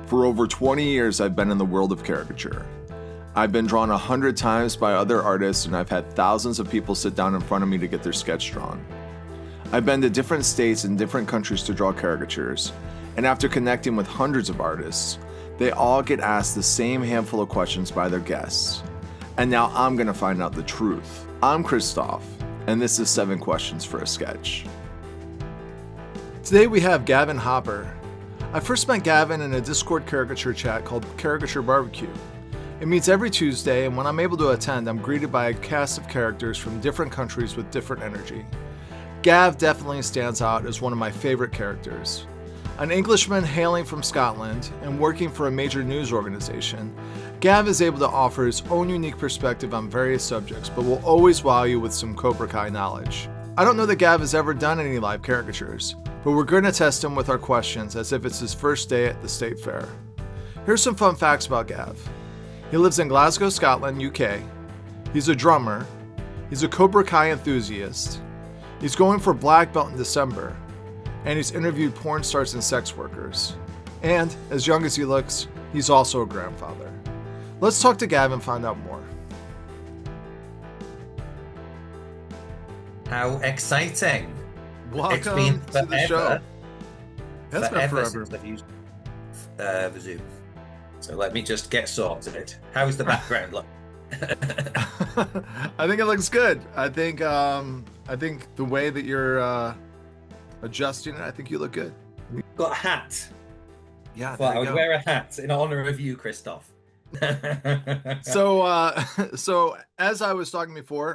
For over 20 years, I've been in the world of caricature. I've been drawn 100 times by other artists, and I've had thousands of people sit down in front of me to get their sketch drawn. I've been to different states and different countries to draw caricatures, and after connecting with hundreds of artists, they all get asked the same handful of questions by their guests. And now I'm gonna find out the truth. I'm Khryztof, and this is 7 Questions for a Sketch. Today we have Gav Hopper. I first met Gavin in a Discord caricature chat called Caricature Barbecue. It meets every Tuesday, and when I'm able to attend, I'm greeted by a cast of characters from different countries with different energy. Gav definitely stands out as one of my favorite characters. An Englishman hailing from Scotland and working for a major news organization, Gav is able to offer his own unique perspective on various subjects, but will always wow you with some Cobra Kai knowledge. I don't know that Gav has ever done any live caricatures, but we're going to test him with our questions as if it's his first day at the State Fair. Here's some fun facts about Gav. He lives in Glasgow, Scotland, UK. He's a drummer. He's a Cobra Kai enthusiast. He's going for black belt in December. And he's interviewed porn stars and sex workers. And, as young as he looks, he's also a grandfather. Let's talk to Gav and find out more. How exciting. Welcome to the show. It's been forever. Since I've used the Zoom. So let me just get sorted. How's the background look? I think it looks good. I think the way that you're adjusting it, I think you look good. Got a hat. Yeah, well, I would wear a hat in honor of you, Khryztof. So as I was talking before,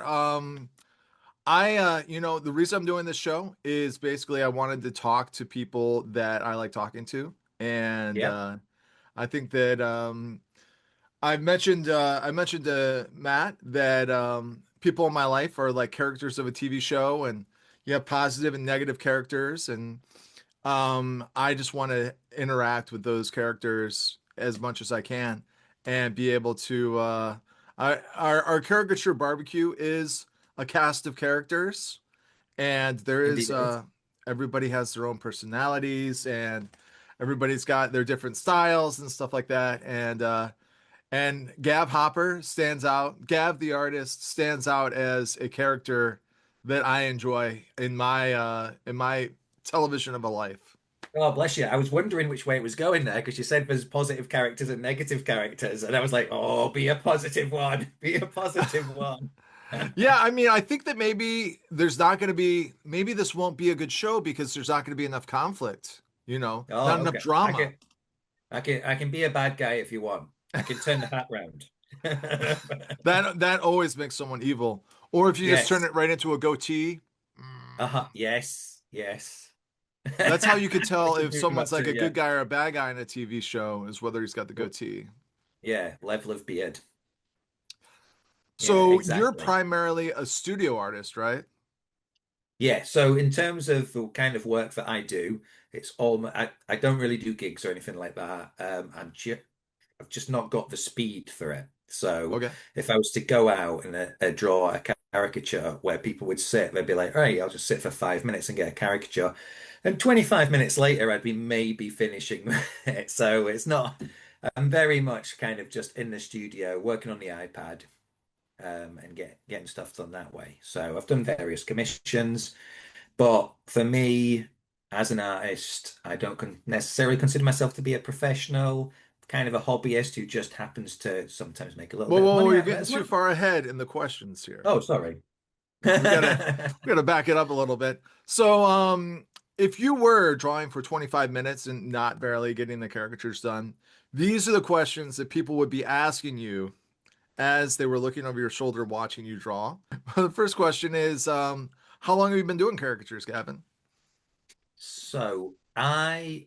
the reason I'm doing this show is basically I wanted to talk to people that I like talking to, and I think that I mentioned to Matt that people in my life are like characters of a TV show, and you have positive and negative characters, and I just want to interact with those characters as much as I can and be able to. Our caricature barbecue is a cast of characters, and there is everybody has their own personalities, and everybody's got their different styles and stuff like that, and Gav Hopper stands out. Gav the artist stands out as a character that I enjoy in my television of a life. Oh, bless you. I was wondering which way it was going there because you said there's positive characters and negative characters, and I was like, oh, be a positive one. Be a positive one. Yeah, I mean, I think that maybe this won't be a good show because there's not going to be enough conflict, not enough drama. I can be a bad guy if you want. I can turn the hat round. That always makes someone evil. Or if you just turn it right into a goatee. Yes. That's how you could tell if someone's like a good guy or a bad guy in a TV show, is whether he's got the goatee. Yeah, level of beard. So you're primarily a studio artist, right? Yeah, so in terms of the kind of work that I do, it's all I don't really do gigs or anything like that. I've just not got the speed for it. So if I was to go out and draw a caricature where people would sit, they'd be like, "Hey, I'll just sit for 5 minutes and get a caricature," and 25 minutes later, I'd be maybe finishing it. So it's not. I'm very much kind of just in the studio working on the iPad. And getting stuff done that way. So I've done various commissions, but for me, as an artist, I don't necessarily consider myself to be a professional, kind of a hobbyist who just happens to sometimes make a little bit of money. You're getting too far ahead in the questions here. Oh, sorry. we gotta back it up a little bit. So, if you were drawing for 25 minutes and not barely getting the caricatures done, these are the questions that people would be asking you as they were looking over your shoulder watching you draw. The first question is, how long have you been doing caricatures, Gavin? So I've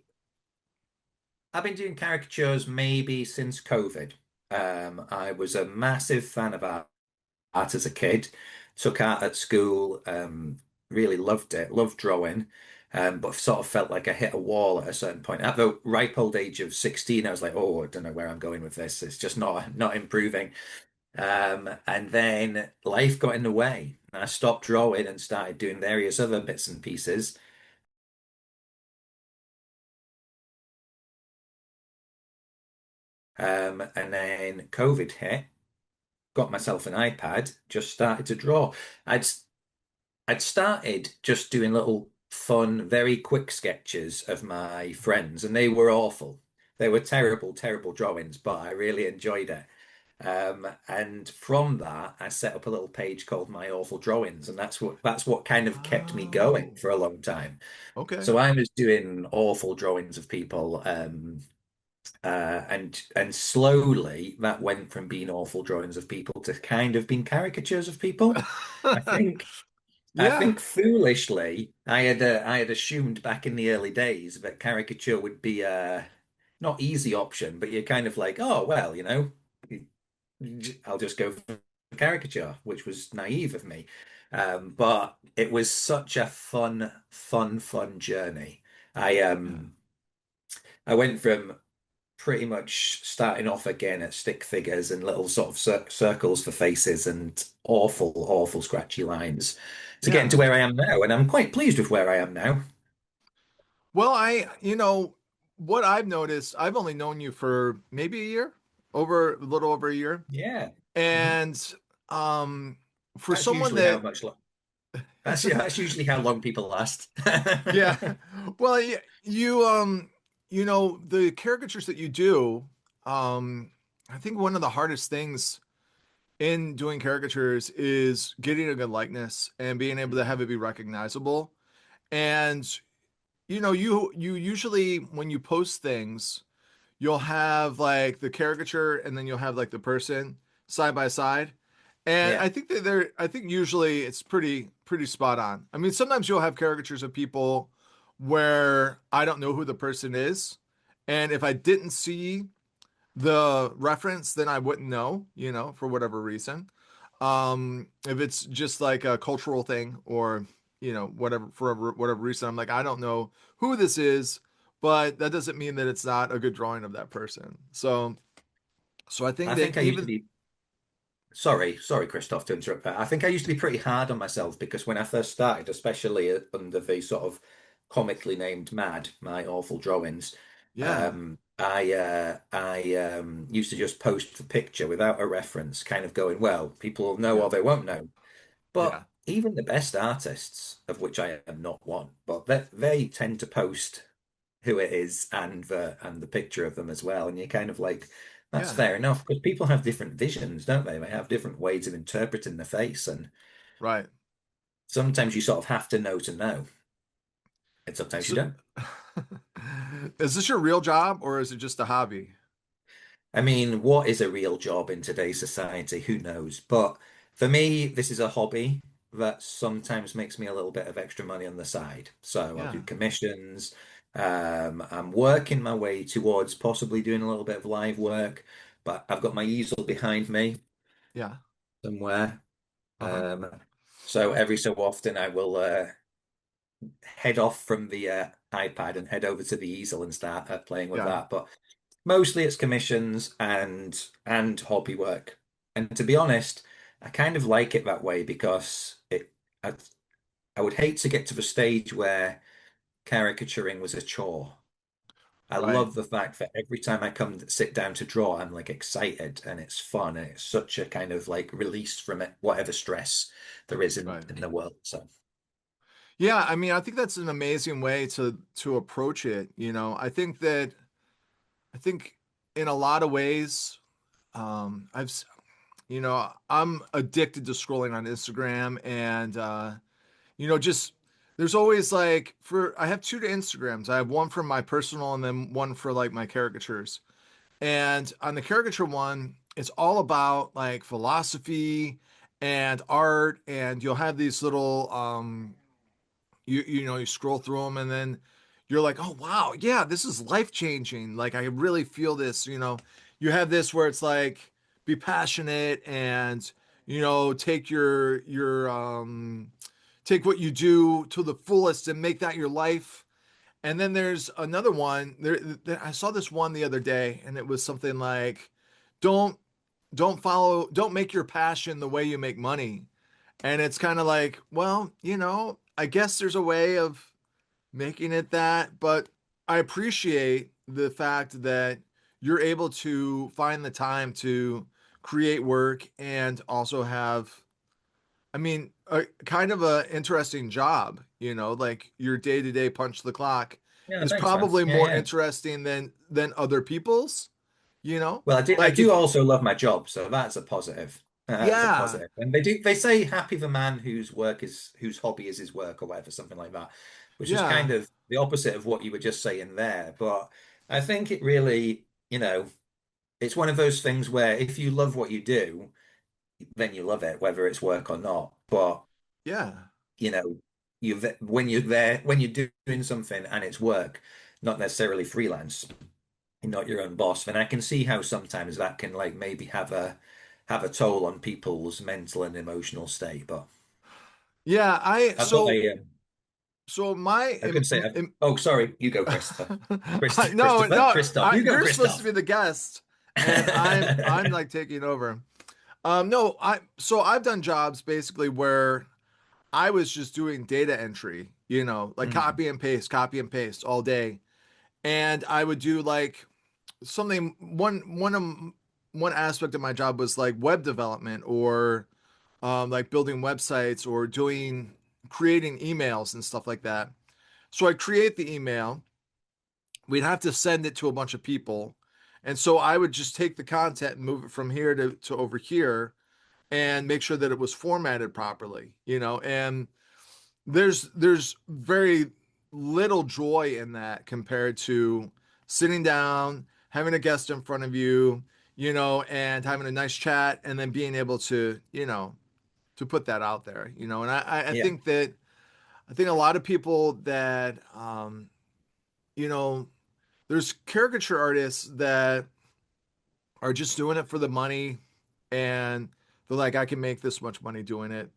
been doing caricatures maybe since COVID. I was a massive fan of art as a kid, took art at school, really loved it, loved drawing. But sort of felt like I hit a wall at a certain point. At the ripe old age of 16, I was like, oh, I don't know where I'm going with this. It's just not improving. And then life got in the way. I stopped drawing and started doing various other bits and pieces. And then COVID hit, got myself an iPad, just started to draw. I'd I'd started just doing little fun, very quick sketches of my friends, and they were awful. They were terrible, terrible drawings, but I really enjoyed it. And from that, I set up a little page called My Awful Drawings, and that's what kind of kept me going Oh, for a long time. okay. So I was doing awful drawings of people, and slowly that went from being awful drawings of people to kind of being caricatures of people. I think I Yeah, think foolishly, I had assumed back in the early days that caricature would be a not easy option, but you're kind of like, oh well, I'll just go for caricature, which was naive of me. But it was such a fun, fun, fun journey. I yeah, um I went from pretty much starting off again at stick figures and little sort of circles for faces and awful, awful scratchy lines to get into yeah. where I am now. And I'm quite pleased with where I am now. Well, what I've noticed, I've only known you for maybe a year, a little over a year. Yeah. Mhm. And um, for That's someone usually how that, much that's usually how long people last. yeah, well, the caricatures that you do, I think one of the hardest things in doing caricatures is getting a good likeness and being able to have it be recognizable. And you usually when you post things, you'll have like the caricature and then you'll have like the person side by side. And Yeah. I think usually it's pretty spot on. I mean, sometimes you'll have caricatures of people where I don't know who the person is. And if I didn't see the reference, then I wouldn't know, for whatever reason. If it's just like a cultural thing or, whatever, for whatever reason, I'm like, I don't know who this is, but that doesn't mean that it's not a good drawing of that person. So I think I that think I used to even, be sorry, Christoph, to interrupt that. I think I used to be pretty hard on myself because when I first started, especially under the sort of comically named Mad, my awful drawings, yeah, I used to just post the picture without a reference, kind of going, well, people will know yeah, or they won't know. But yeah, even the best artists, of which I am not one, but they tend to post who it is and the picture of them as well. And you're kind of like, that's yeah, fair enough because people have different visions, don't they? They have different ways of interpreting the face, and right. sometimes you sort of have to know, and sometimes you So, don't. is this your real job or is it just a hobby? I mean, what is a real job in today's society? Who knows? But for me, this is a hobby that sometimes makes me a little bit of extra money on the side. So I'll do Yeah, commissions. I'm working my way towards possibly doing a little bit of live work, but I've got my easel behind me yeah, somewhere. uh-huh, Um, so every so often I will head off from the iPad and head over to the easel and start playing with yeah, that. But mostly it's commissions and hobby work. And to be honest, I kind of like it that way because I, I would hate to get to the stage where caricaturing was a chore. I right, love the fact that every time I come to sit down to draw, I'm like excited and it's fun and it's such a kind of like release from it, whatever stress there is in, right. in the world. So Yeah, I mean, I think that's an amazing way to approach it. I think in a lot of ways, I'm addicted to scrolling on Instagram and just there's always like I have two Instagrams. I have one for my personal and then one for like my caricatures. And on the caricature one, it's all about like philosophy and art, and you'll have these little you scroll through them and then you're like, oh wow, yeah, this is life changing, like I really feel this. You have this where it's like be passionate and take take what you do to the fullest and make that your life. And then there's another one I saw this one the other day and it was something like don't don't make your passion the way you make money. And it's kind of like, well, I guess there's a way of making it that, but I appreciate the fact that you're able to find the time to create work and also have, I mean, a kind of a interesting job, like your day-to-day punch the clock Yeah, is thanks, man. probably Yeah, more yeah. interesting than other people's, you know? Well, I do Like if also love my job, so that's a positive. That's a yeah, positive. And they say happy the man whose hobby is his work or whatever, something like that, which is yeah, kind of the opposite of what you were just saying there. But I think it really, it's one of those things where if you love what you do, then you love it, whether it's work or not. But yeah. you know, when you're there, when you're doing something and it's work, not necessarily freelance, you're not your own boss, then I can see how sometimes that can like maybe have a toll on people's mental and emotional state. But Yeah, I've got a, so my I was going to say, oh, sorry, you go, Christopher. no, no, Christoph, you go, you're supposed to be Christoph. the guest, and I'm like taking over. No, I've done jobs basically where I was just doing data entry, like Mm, copy and paste all day, and I would do like something. One aspect of my job was like web development or like building websites or doing creating emails and stuff like that. So I create the email. We'd have to send it to a bunch of people. And so I would just take the content and move it from here to over here and make sure that it was formatted properly, and there's very little joy in that compared to sitting down, having a guest in front of you, and having a nice chat and then being able to put that out there, and I yeah, think that I think a lot of people that you know, there's caricature artists that are just doing it for the money and they're like, I can make this much money doing it.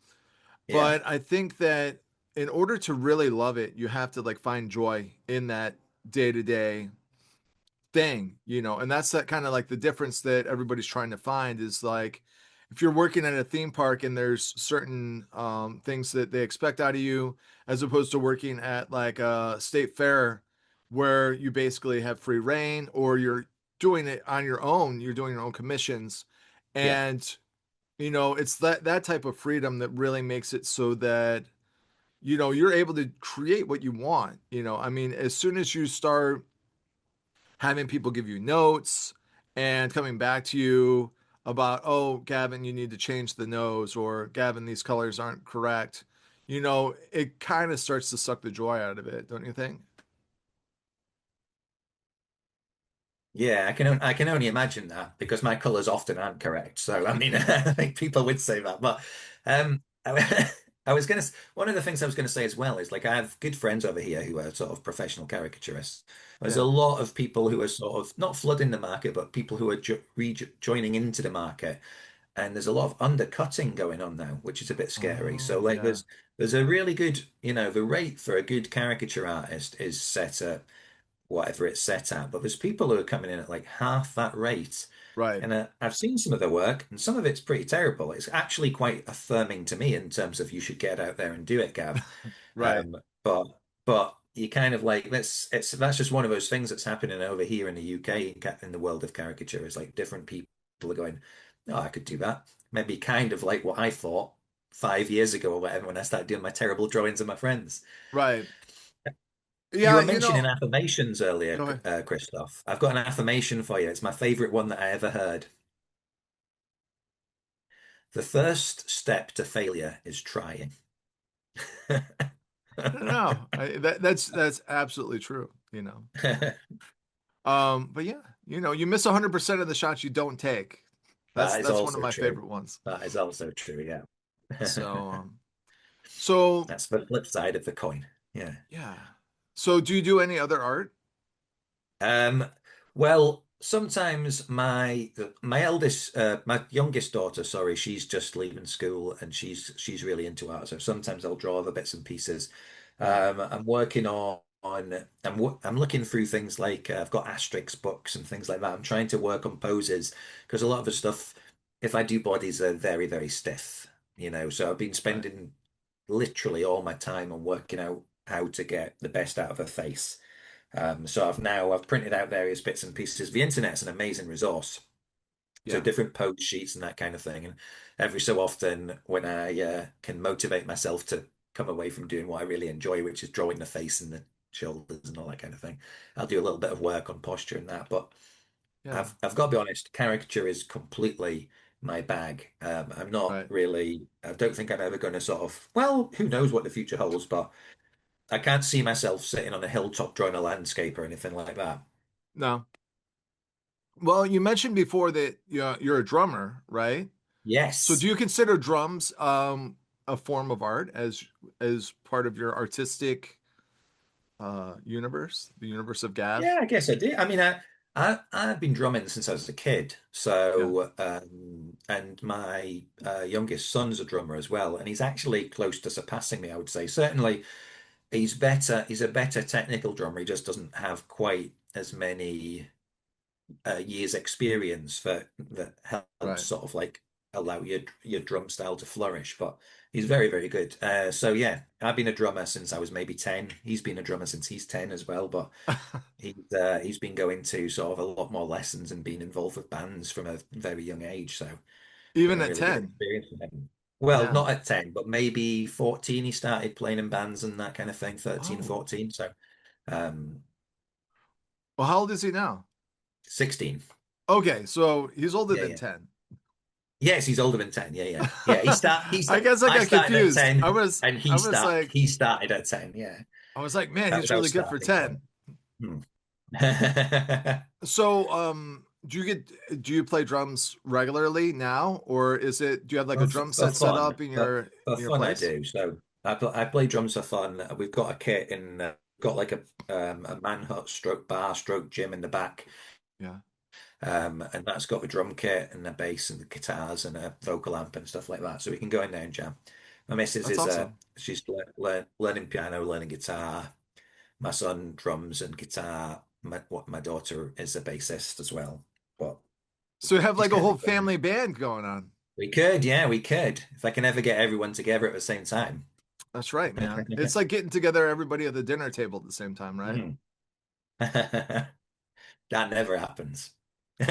yeah, But I think that in order to really love it, you have to like find joy in that day to day thing, and that's that kind of like the difference that everybody's trying to find is like if you're working at a theme park and there's certain things that they expect out of you, as opposed to working at like a state fair where you basically have free reign or you're doing it on your own, you're doing your own commissions. yeah, And, it's that type of freedom that really makes it so that, you're able to create what you want. I mean, as soon as you start having people give you notes and coming back to you about, oh, Gavin, you need to change the nose, or Gavin, these colors aren't correct. It kind of starts to suck the joy out of it, don't you think? yeah. I can only imagine that because my colors often aren't correct. So I mean, I think people would say that. But I was gonna. One of the things I was gonna say as well is like I have good friends over here who are sort of professional caricaturists. There's a Yeah. lot of people who are sort of not flooding the market, but people who are rejoining into the market. And there's a lot of undercutting going on now, which is a bit scary. Oh, So like yeah. there's a really good, the rate for a good caricature artist is set at whatever it's set at, but there's people who are coming in at like half that rate. Right. And I've seen some of their work, and some of it's pretty terrible. It's actually quite affirming to me in terms of you should get out there and do it, Gav. Right. But you kind of like that's just one of those things that's happening over here in the UK in the world of caricature. Is like different people are going, oh, I could do that. Maybe kind of like what I thought 5 years ago or whatever when I started doing my terrible drawings of my friends. Right. You Yeah, were mentioning affirmations earlier, go ahead. Christoph. I've got an affirmation for you. It's my favorite one that I ever heard. The first step to failure is trying. No, that's absolutely true, but yeah, you miss 100% of the shots you don't take. That's That is that's one of also my true. favorite ones. That is also true, yeah. So, so That's the flip side of the coin. Yeah. yeah. So, do you do any other art? Um, well, sometimes my youngest daughter, sorry, she's just leaving school and she's really into art. So sometimes I'll draw the bits and pieces. Yeah. I'm working I'm looking through things like I've got Asterix books and things like that. I'm trying to work on poses because a lot of the stuff, if I do bodies, are very, very stiff, So I've been Right. spending literally all my time on working out how to get the best out of her face. So I've printed out various bits and pieces. The internet's an amazing resource. So Yeah. different post sheets and that kind of thing. And every so often, when I can motivate myself to come away from doing what I really enjoy, which is drawing the face and the shoulders and all that kind of thing, I'll do a little bit of work on posture and that. But Yeah. I've got to be honest, caricature is completely my bag. I'm not Right. really. I don't think I'm ever going to sort of. Well, who knows what the future holds, but I can't see myself sitting on a hilltop drawing a landscape or anything like that. No. Well, you mentioned before that you're a drummer, right? So do Yes. you consider drums a form of art as part of your artistic universe, the universe of Gav? Yeah, I guess I did. I mean, I've been drumming since I was a kid. Yeah. So, and my youngest son's a drummer as well, and he's actually close to surpassing me, I would say. Certainly, he's better. He's a better technical drummer. He just doesn't have quite as many years experience that helps Right. sort of like allow your drum style to flourish. But he's very, very good. So yeah, I've been a drummer since I was maybe 10. He's been a drummer since he's 10 as well. But he's been going to sort of a lot more lessons and being involved with bands from a very young age. So been Even a at really good 10. experience for him. Well, Yeah. not at 10, but maybe 14 he started playing in bands and that kind of thing, 13, Oh. 14. So um Well, how old is he now? 16. Okay, so he's older Yeah, than yeah. 10. Yes, he's older than 10. Yeah, yeah. Yeah, I guess I I got started at confused. 10 and I was like he started at 10. Yeah. man, That he's was our really good for starting point. 10. Hmm. So, do you play drums regularly now, or do you have like a drum For set set fun, up in for your fun, I place? do. So I play drums for fun. We've got a kit in, got like a man hut stroke bar stroke gym in the back, Yeah, and that's got the drum kit and the bass and the guitars and a vocal amp and stuff like that. So we can go in there and jam. My missus that's is awesome. she's learning piano, learning guitar. My son drums and guitar. My daughter is a bassist as well. But So you have it's like a kind whole of going. family band going on. We could, yeah, we could. If I can ever get everyone together at the same time. That's right, man. It's like getting together everybody at the dinner table at the same time, right? Mhm. That never happens.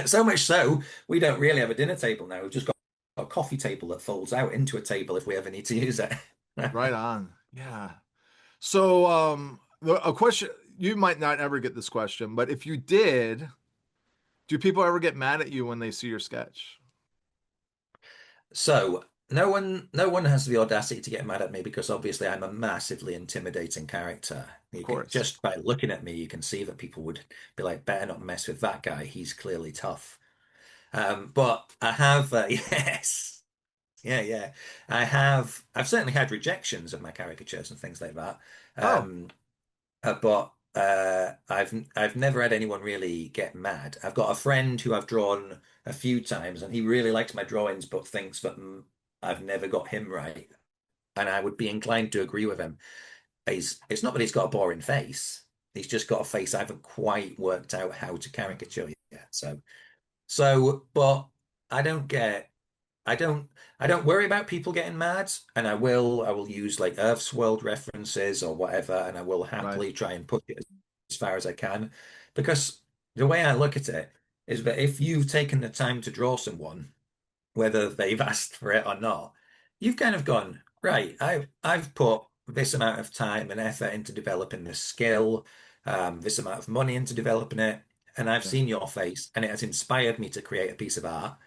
So much so, we don't really have a dinner table now. We've just got a coffee table that folds out into a table if we ever need to use it. Right on. Yeah. So, a question, you might not ever get this question, but if you did, do people ever get mad at you when they see your sketch? So no one has the audacity to get mad at me because obviously I'm a massively intimidating character. Of You can, course. just by looking at me, you can see that people would be like, better not mess with that guy. He's clearly tough. But I have, yes, yeah, yeah. I've certainly had rejections of my caricatures and things like that. Oh, Um, but I've never had anyone really get mad. I've got a friend who I've drawn a few times, and he really likes my drawings, but thinks that I've never got him right. And I would be inclined to agree with him. It's not that he's got a boring face. He's just got a face I haven't quite worked out how to caricature yet. But I don't get I don't I don't worry about people getting mad, and I will use like Earth's World references or whatever, and I will right, happily try and push it as far as I can. Because the way I look at it is that if you've taken the time to draw someone, whether they've asked for it or not, you've kind of gone, right, I've put this amount of time and effort into developing this skill, this amount of money into developing it, and I've yeah, seen your face, and it has inspired me to create a piece of art.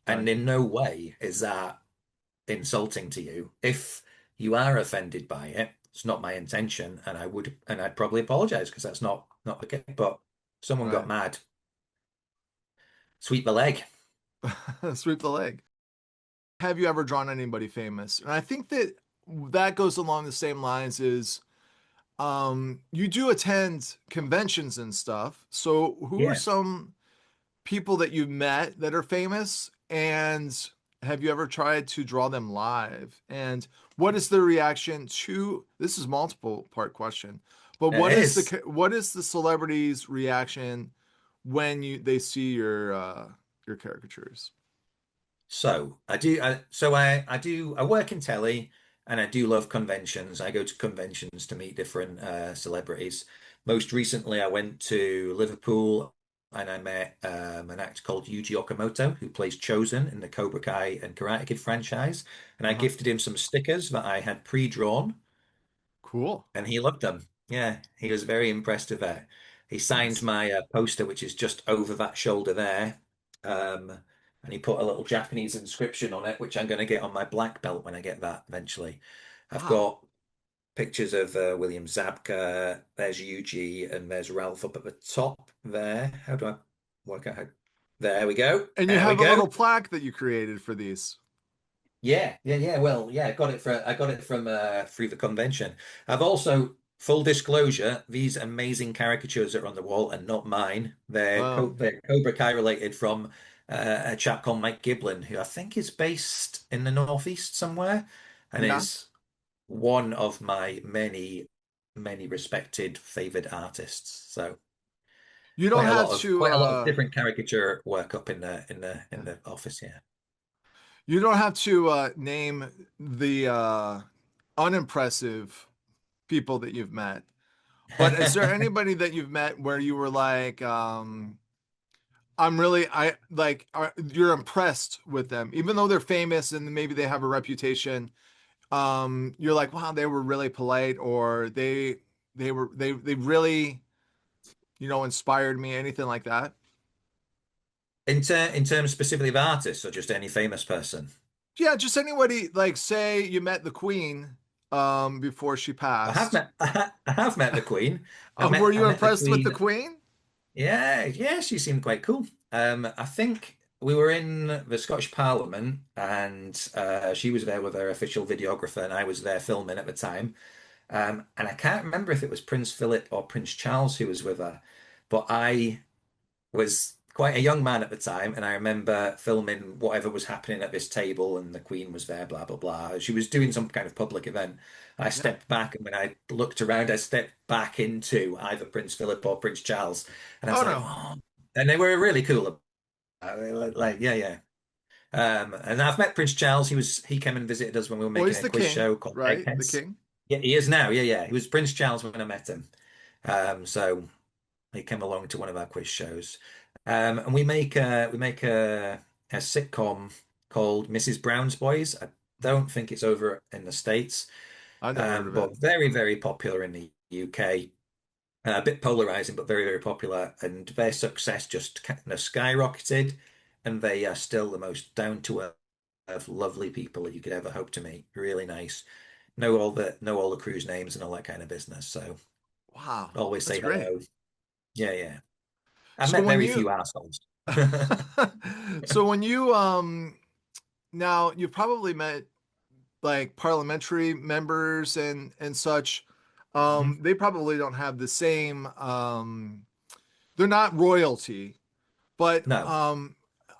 right, And in no way is that insulting to you. If you are offended by it, it's not my intention, and I'd probably apologize because that's not the case. But someone got right. mad, sweep the leg. Sweep the leg. Have you ever drawn anybody famous? And I think that that goes along the same lines as you do attend conventions and stuff. So who are Yeah. some people that you've met that are famous? And have you ever tried to draw them live? And what is the reaction to this is multiple part question, but It is. what is the celebrity's reaction when they see your caricatures? So I work in telly and I do love conventions. I go to conventions to meet different celebrities. Most recently, I went to Liverpool and I met an actor called Yuji Okamoto, who plays Chosen in the Cobra Kai and Karate Kid franchise. And I Uh-huh. gifted him some stickers that I had pre-drawn, Cool. and he loved them. Yeah, he was very impressed with that. He signed Nice. my poster, which is just over that shoulder there. Um, and he put a little Japanese inscription on it, which I'm going to get on my black belt when I get that eventually. I've Wow. got pictures of William Zabka. There's Yuji, and there's Ralph up at the top there. How do I work out how? There we go. And you There we have a go. little plaque that you created for these. Yeah. Well, yeah, I got it from through the convention. I've also, full disclosure, these amazing caricatures that are on the wall are not mine. Oh, They're Cobra Kai related from a chap called Mike Giblin, who I think is based in the Northeast somewhere, and yeah. is one of my many respected favored artists. So You don't have to quite a lot of different caricature work up in yeah. the office here. You don't have to name the unimpressive people that you've met. But is there anybody that you've met where you were like, I'm really, I like, you're impressed with them, even though they're famous and maybe they have a reputation. You're like, wow, they were really polite, or they really, inspired me, anything like that. In terms specifically of artists or just any famous person? Yeah, just anybody, like, say you met the Queen, before she passed. I have met the Queen. Were I you met the impressed with the Queen. Queen? Yeah, she seemed quite cool. I think we were in the Scottish Parliament and she was there with her official videographer and I was there filming at the time. And I can't remember if it was Prince Philip or Prince Charles who was with her, but I was quite a young man at the time, and I remember filming whatever was happening at this table, and the Queen was there, blah blah blah. She was doing some kind of public event. I Yeah. stepped back, and when I looked around, I stepped back into either Prince Philip or Prince Charles, and I Oh was like, no. "Oh!" And they were really cool. Like, yeah. And I've met Prince Charles. He came and visited us when we were Well, making he's a the quiz king, show called right? The Eggheads. king. Yeah, he is now. Yeah. He was Prince Charles when I met him. So he came along to one of our quiz shows, and we make a sitcom called Mrs. Brown's Boys. I don't think it's over in the States, I never heard of it. but very popular in the UK. A bit polarizing, but very popular. And their success just kind of skyrocketed, and they are still the most down to earth, lovely people that you could ever hope to meet. Really nice. Know all the cruise names and all that kind of business. So Wow, always that's say great. hello. Yeah. I've So met when very you few assholes. so when you now you've probably met like parliamentary members and such. Mhm. They probably don't have the same they're not royalty, but No.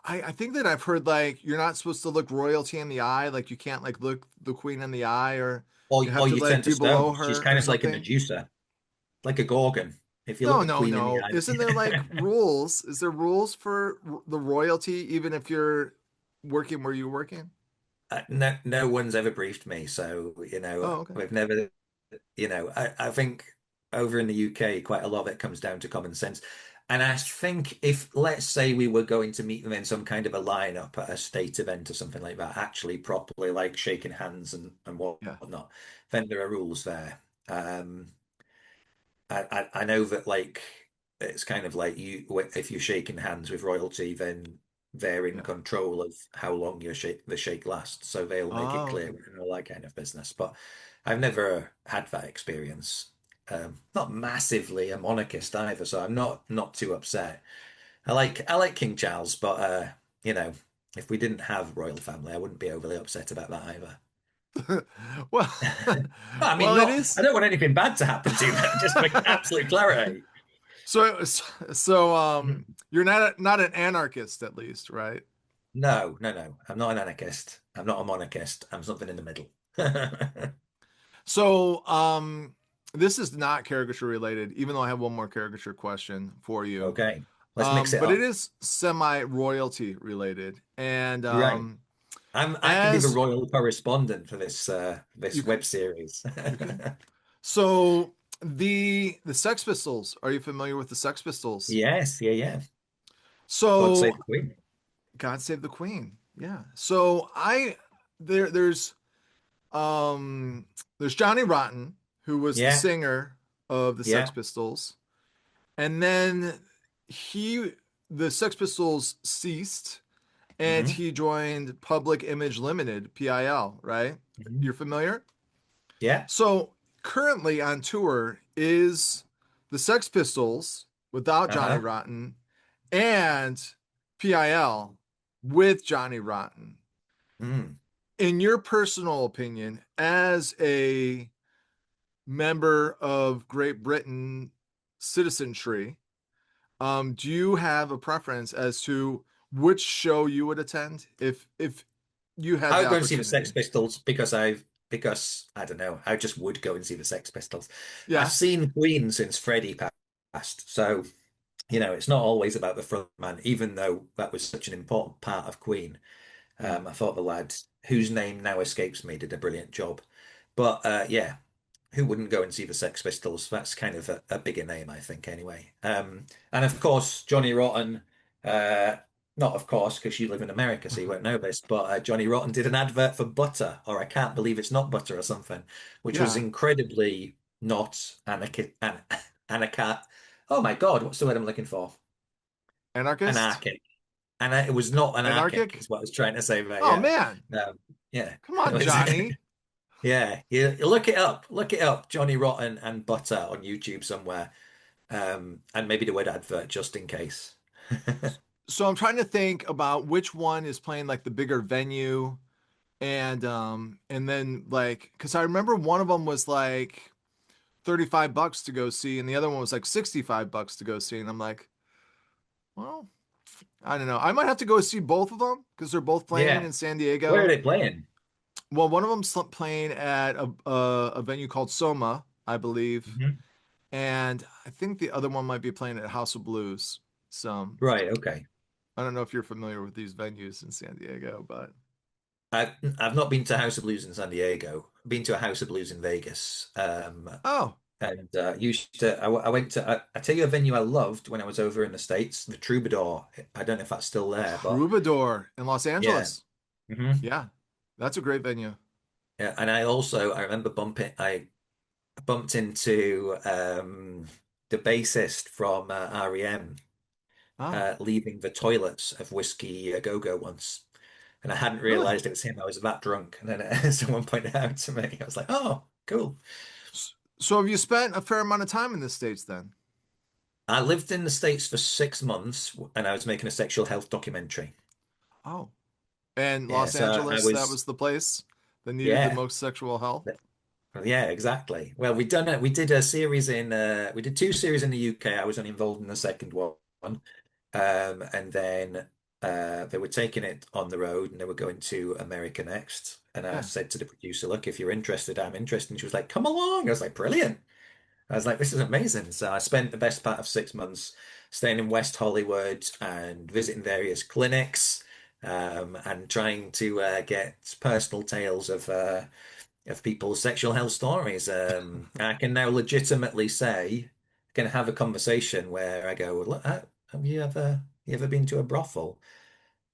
I think that I've heard like you're not supposed to look royalty in the eye, like you can't like look the queen in the eye, or you have Or to you turn like to be below stone. She's her or kind of like a something. Medusa, like a Gorgon. If you look No, the no, queen in the no. Isn't there like eye. rules? Is there rules for the royalty even if you're working where you're working? No one's ever briefed me, so Oh, okay. we've never. I think over in the UK, quite a lot of it comes down to common sense. And I think if, let's say, we were going to meet them in some kind of a lineup at a state event or something like that, actually properly like shaking hands and Yeah. whatnot, then there are rules there. I know that like it's kind of like if you're shaking hands with royalty, then they're in Yeah. control of how long the shake lasts, so they'll make it Oh, clear okay. and all that kind of business. But I've never had that experience. Not massively a monarchist either, so I'm not too upset. I like King Charles, but you know, if we didn't have royal family, I wouldn't be overly upset about that either. Well, I mean, well, it not I is. don't want anything bad to happen to them, just for absolute clarity. So you're not an anarchist at least, right? No. I'm not an anarchist. I'm not a monarchist. I'm something in the middle. So this is not caricature related, even though I have one more caricature question for you. Okay, let's mix it But it up. is semi-royalty related. And Right. I can be the as royal correspondent for this you web series. okay. So The Sex Pistols. Are you familiar with the Sex Pistols? Yes, yeah, yeah. God save So, the Queen. God Save the Queen. Yeah. So I there um there's Johnny Rotten, who was the Yeah, singer of the Sex yeah. Pistols, and then he the Sex Pistols ceased, and Hmm. he joined Public Image Limited, PIL, right? Hmm. You're familiar? Yeah. So currently on tour is the Sex Pistols without Johnny Uh-huh. Rotten and PIL with Johnny Rotten. Mm. In your personal opinion, as a member of Great Britain citizenry, do you have a preference as to which show you would attend if you had I the would go and see the Sex opportunity? Pistols because I don't know, I just would go and see the Sex Pistols. I've Yeah. seen Queen since Freddie passed, so it's not always about the front man, even though that was such an important part of Queen. Yeah. I thought the lad, whose name now escapes me, did a brilliant job. But yeah, who wouldn't go and see the Sex Pistols? That's kind of a bigger name, I think, anyway. And of course, Johnny Rotten, uh, not of course, because you live in America, so you won't know this, but Johnny Rotten did an advert for butter, or I can't believe it's not butter or something, which was Yeah. incredibly not anacat. Oh my God, what's the word I'm looking for? Anarchist? Anarchic. And it was not anarchic, Anarchic? is what I was trying to say there. Oh Yeah. man. Yeah. Come It on, was, Johnny. yeah. You look it up. Look it up. Johnny Rotten and Butter on YouTube somewhere. And maybe the word advert just in case. So I'm trying to think about which one is playing like the bigger venue, and then like because I remember one of them was like $35 to go see, and the other one was like $65 to go see, and I'm like, well, I don't know. I might have to go see both of them because they're both playing Yeah. in San Where are Diego. they playing? Well, one of them's playing at a venue called Soma, I believe, Mhm. and I think the other one might be playing at House of Blues. So Right. Okay. I don't know if you're familiar with these venues in San Diego, but I've not been to House of Blues in San Diego. I've been to a House of Blues in Vegas. oh, And used to I went to I tell you a venue I loved when I was over in the States, the Troubadour. I don't know if that's still there, but Troubadour in Los yeah. Angeles. Hmm. Yeah, that's a great venue. Yeah, and I remember bumping I bumped into the bassist from REM Oh, leaving the toilets of Whiskey A Go Go once, and I hadn't really? realized it was him. I was that drunk, and then someone pointed it out to me. I was like, "Oh, cool." So have you spent a fair amount of time in the States then? I lived in the States for 6 months, and I was making a sexual health documentary. Oh, and Yeah, Los so I Angeles, that was was the place that needed the yeah. most sexual health? Yeah, exactly. Well, we did a series in we did two series in the UK. I was only involved in the second one. And then they were taking it on the road and they were going to America next. And I Yeah. said to the producer, look, if you're interested, I'm interested. And she was like, come along. I was like, brilliant. I was like, this is amazing. So I spent the best part of 6 months staying in West Hollywood and visiting various clinics, and trying to get personal tales of people's sexual health stories. I can now legitimately say, I can have a conversation where I go, "Look, have you ever been to a brothel?"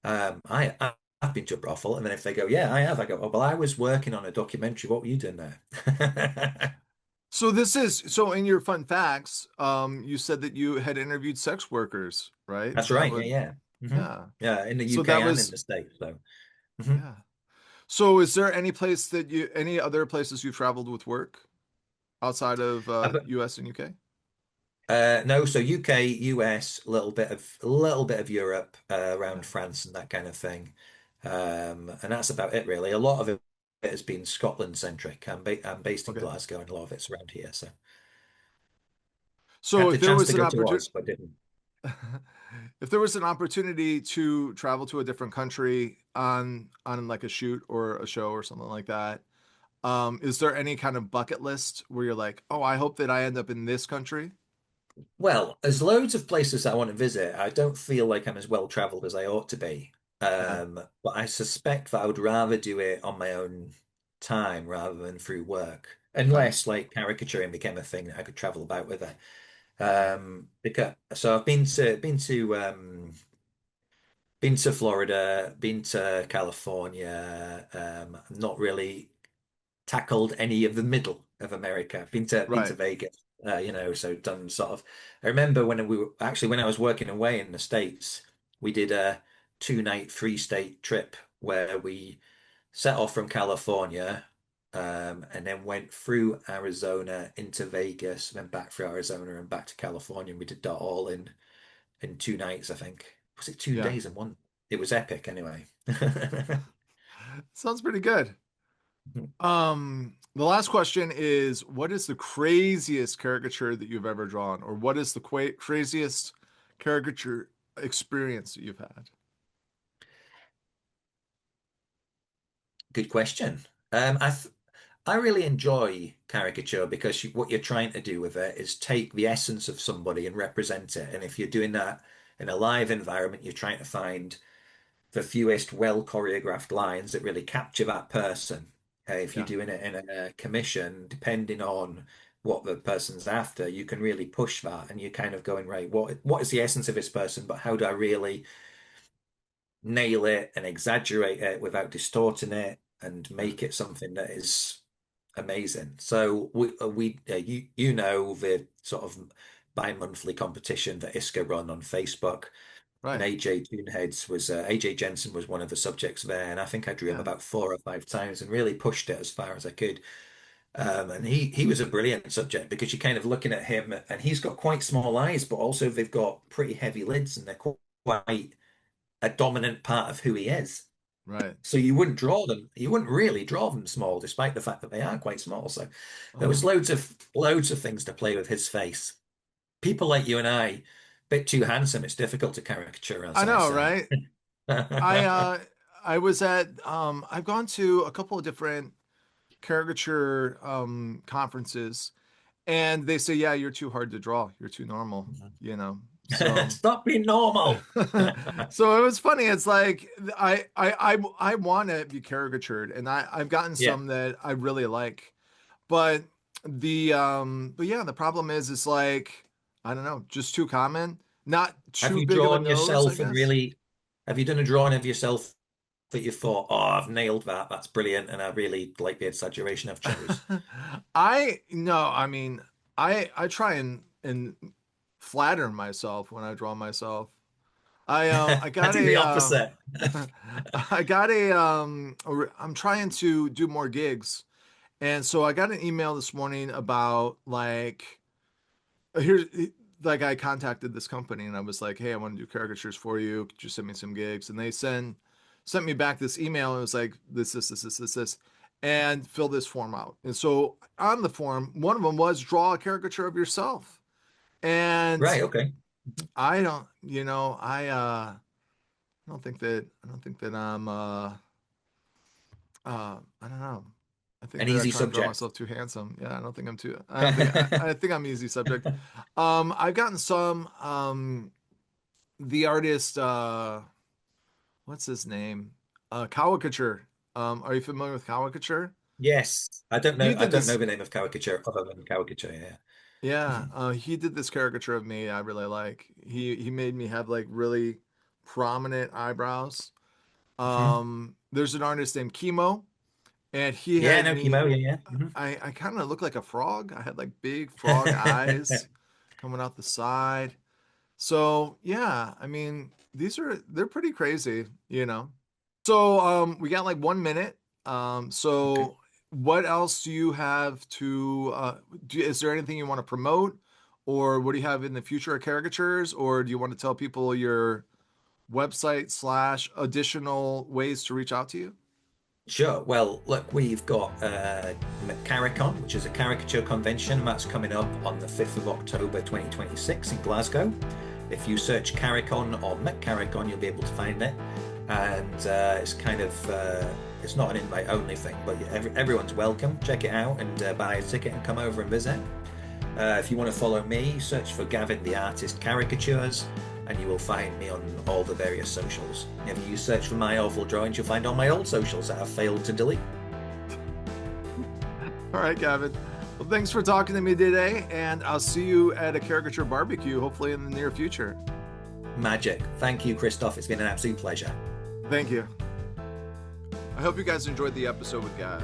I've been to a brothel, and then if they go, "Yeah, I have," I go, "Oh, well, I was working on a documentary. What were you doing there?" So in your fun facts, you said that you had interviewed sex workers, right? That's That right. Yeah, would, yeah. Hmm. yeah. Yeah, in the So UK that and in was, the States. So, mhm. yeah. So is there any other places you've traveled with work outside of US and UK? No, so UK, US, a little bit of Europe, Yeah. around France and that kind of thing, and that's about it really. A lot of it has been Scotland centric. I'm based in Okay. Glasgow, and a lot of it's around here. So So had the if there chance was to an go to opportunity, Oz, but didn't. if there was an opportunity to travel to a different country on like a shoot or a show or something like that, is there any kind of bucket list where you're like, oh, I hope that I end up in this country? Well, there's loads of places I want to visit. I don't feel like I'm as well traveled as I ought to be, Okay. but I suspect that I would rather do it on my own time rather than through work. unless like caricaturing became a thing that I could travel about with it. Because so I've been to Florida, been to California, not really tackled any of the middle of America. Been to Right. Vegas, so done sort of. I remember when I was working away in the States, we did a 2-night, 3-state trip where we set off from California, and then went through Arizona into Vegas, then back through Arizona and back to California. And we did that all in 2 nights, I think. Was it two Yeah. days and one? It was epic anyway. Sounds pretty good. The last question is, what is the craziest caricature that you've ever drawn, or what is the craziest caricature experience that you've had? Good question. I really enjoy caricature because what you're trying to do with it is take the essence of somebody and represent it. And if you're doing that in a live environment, you're trying to find the fewest well choreographed lines that really capture that person. If you're Yeah. doing it in a commission, depending on what the person's after, you can really push that, and you're kind of going, right, what is the essence of this person, but how do I really nail it and exaggerate it without distorting it and Yeah. make it something that is amazing. So you know the sort of bi-monthly competition that ISCA run on Facebook, and Right. AJ Jensen was one of the subjects there, and I think I drew him Yeah. about 4 or 5 times and really pushed it as far as I could. And he was a brilliant subject because you're kind of looking at him, and he's got quite small eyes, but also they've got pretty heavy lids, and they're quite a dominant part of who he is. Right. So you wouldn't really draw them small, despite the fact that they are quite small. So there Uh-huh. was loads of things to play with his face. People like you and I, bit too handsome. It's difficult to caricature, as I I know, say. right? I uh I was at I've gone to a couple of different caricature conferences, and they say, yeah, you're too hard to draw. You're too normal, you know. So Stop being normal. so it was funny. It's like I want to be caricatured, and I've gotten Yeah. some that I really like, but but yeah, the problem is it's like I don't know, just too common, not Have too you big of a drawn nose, I yourself and guess. really, have you done a drawing of yourself that you thought, oh, I've nailed that. That's brilliant. And I really like the exaggeration I've chose. I no, I mean, I try and flatter myself when I draw myself. I I got do the opposite. I got I'm trying to do more gigs. And so I got an email this morning about like here's like I contacted this company and I was like, "Hey, I want to do caricatures for you. Could you send me some gigs?" And they sent me back this email and it was like this and fill this form out. And so on the form, one of them was draw a caricature of yourself. And Right. Okay. I don't, I don't think that I'm I don't know. I think An that I easy try to draw subject. myself too handsome. Yeah, I don't think I'm too I don't think I think I'm easy subject. I've gotten some the artist what's his name? Caricature. Are you familiar with caricature? Yes. He I did don't know this the name of caricature other than caricature. Yeah. yeah, he did this caricature of me I really like. He made me have like really prominent eyebrows. Hmm. There's an artist named Chemo, and he Yeah. had No, me. chemo. Yeah. Yeah. Hmm. I kind of look like a frog. I had like big frog eyes coming out the side. So yeah, I mean they're pretty crazy, you know. So we got like 1 minute. Okay. So what else do you have to is there anything you want to promote, or what do you have in the future of caricatures, or do you want to tell people your website slash additional ways to reach out to you? Sure. Well, look, we've got Caricon, which is a caricature convention that's coming up on the 5th of October 2026 in Glasgow. If you search Caricon or McCaricon, you'll be able to find it. And it's kind of it's not an invite only thing, but everyone's welcome. Check it out and buy a ticket and come over and visit. If you want to follow me, search for Gavin the Artist Caricatures, and you will find me on all the various socials. If you search for my awful drawings, you'll find all my old socials that I've failed to delete. All right, Gavin. Well, thanks for talking to me today, and I'll see you at a caricature barbecue, hopefully in the near future. Magic. Thank you, Khryztof. It's been an absolute pleasure. Thank you. I hope you guys enjoyed the episode with Gav.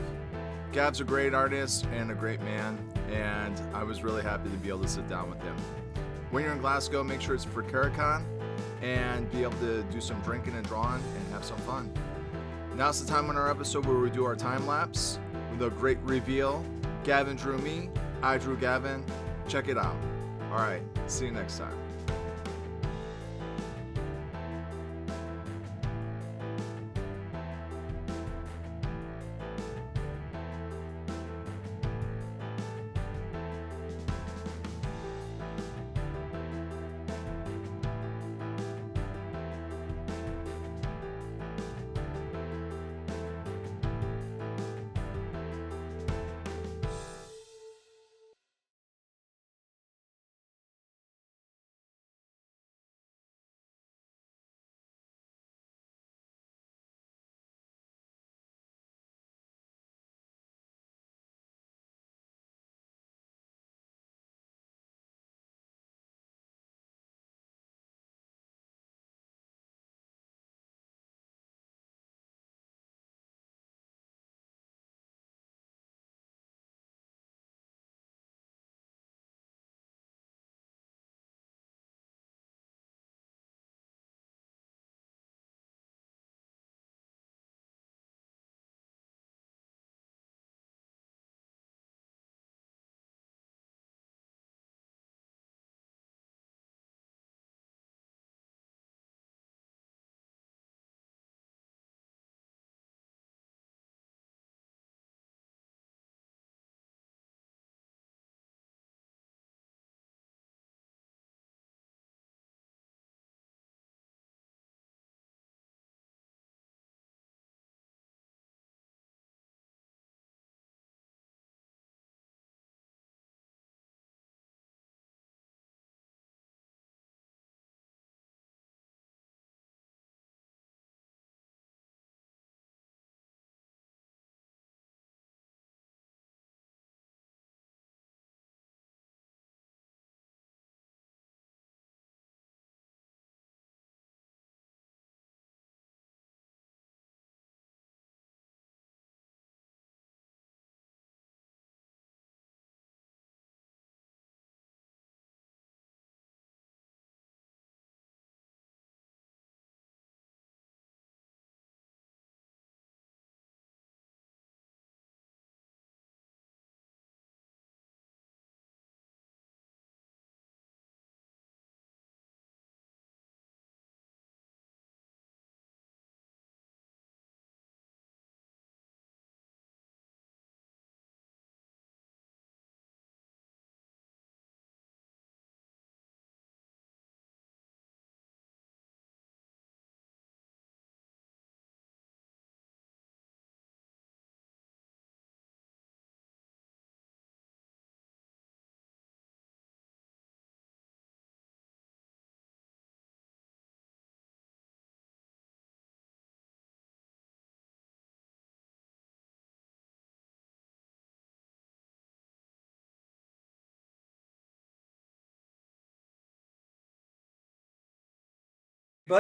Gav's a great artist and a great man, and I was really happy to be able to sit down with him. When you're in Glasgow, make sure it's for CariCon and be able to do some drinking and drawing and have some fun. Now's the time on our episode where we do our time lapse with a great reveal. Gavin drew me, I drew Gavin. Check it out. All right, see you next time.